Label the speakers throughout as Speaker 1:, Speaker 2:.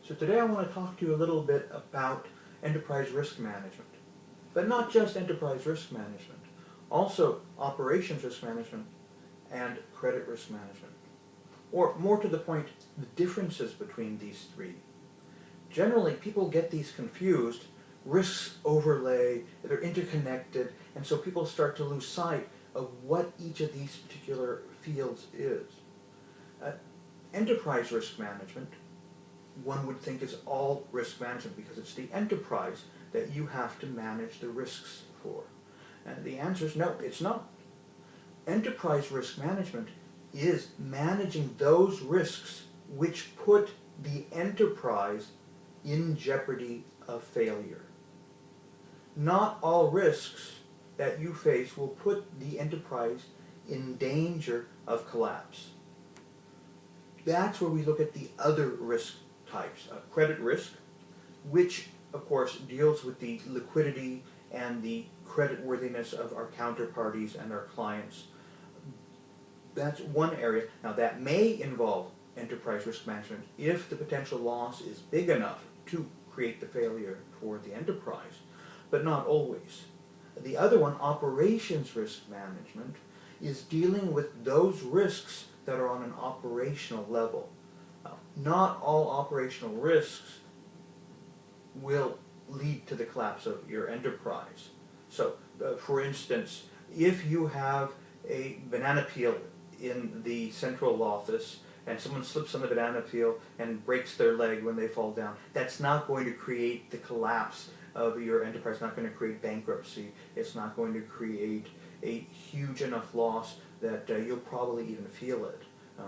Speaker 1: So today I want to talk to you a little bit about enterprise risk management. But not just enterprise risk management, also operations risk management and credit risk management. Or more to the point, the differences between these three. Generally, people get these confused, risks overlay, they're interconnected, and so people start to lose sight of what each of these particular fields is. Enterprise risk management, one would think, is all risk management because it's the enterprise that you have to manage the risks for. And the answer is no, it's not. Enterprise risk management is managing those risks which put the enterprise in jeopardy of failure. Not all risks that you face will put the enterprise in danger of collapse. That's where we look at the other risk types. Credit risk, which of course deals with the liquidity and the creditworthiness of our counterparties and our clients. That's one area. Now that may involve enterprise risk management if the potential loss is big enough to create the failure for the enterprise, but not always. The other one, operations risk management, is dealing with those risks that are on an operational level. Not all operational risks will lead to the collapse of your enterprise. So, for instance, if you have a banana peel in the central office and someone slips on the banana peel and breaks their leg when they fall down, that's not going to create the collapse of your enterprise. It's not going to create bankruptcy. It's not going to create a huge enough loss that you'll probably even feel it.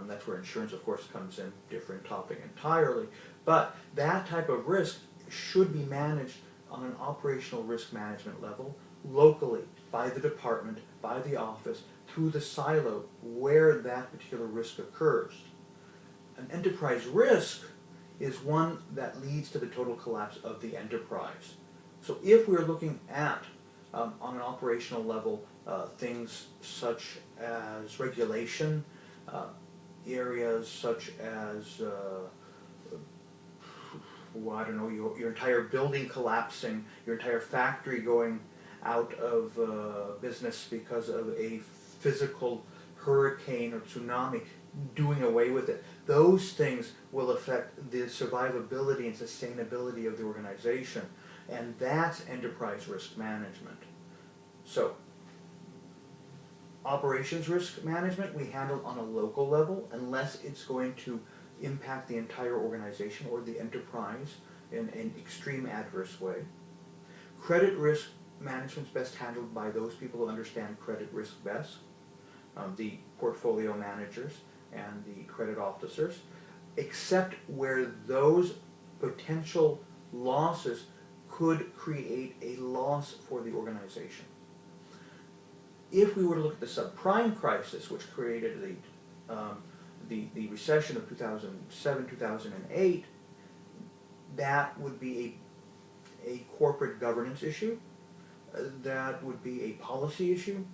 Speaker 1: That's where insurance, of course, comes in, different topic entirely. But that type of risk should be managed on an operational risk management level, locally, by the department, by the office, through the silo where that particular risk occurs. An enterprise risk is one that leads to the total collapse of the enterprise. So if we're looking at, on an operational level, things such as regulation, areas such as, I don't know, your entire building collapsing, your entire factory going out of business because of a physical hurricane or tsunami, doing away with it. Those things will affect the survivability and sustainability of the organization, and that's enterprise risk management. So, operations risk management we handle on a local level unless it's going to impact the entire organization or the enterprise in an extreme adverse way. Credit risk management is best handled by those people who understand credit risk best, the portfolio managers and the credit officers, except where those potential losses could create a loss for the organization. If we were to look at the subprime crisis, which created the recession of 2007, 2008, that would be a corporate governance issue, that would be a policy issue,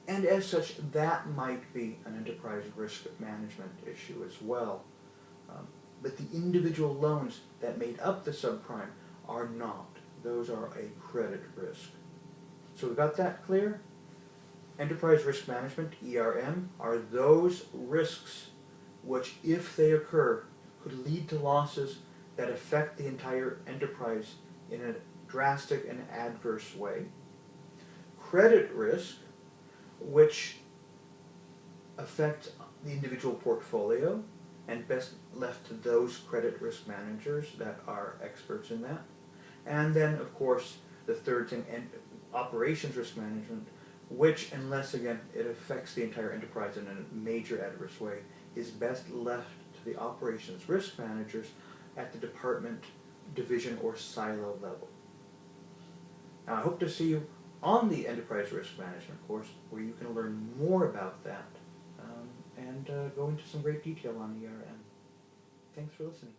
Speaker 1: and as such, that might be an enterprise risk management issue as well. But the individual loans that made up the subprime are not. Those are a credit risk. So we got that clear? Enterprise risk management, ERM, are those risks which, if they occur, could lead to losses that affect the entire enterprise in a drastic and adverse way. Credit risk, which affect the individual portfolio and best left to those credit risk managers that are experts in that. And then, of course, the third thing, operations risk management, which, unless, again, it affects the entire enterprise in a major adverse way, is best left to the operations risk managers at the department, division, or silo level. Now, I hope to see you on the enterprise risk management course, where you can learn more about that and go into some great detail on ERM. Thanks for listening.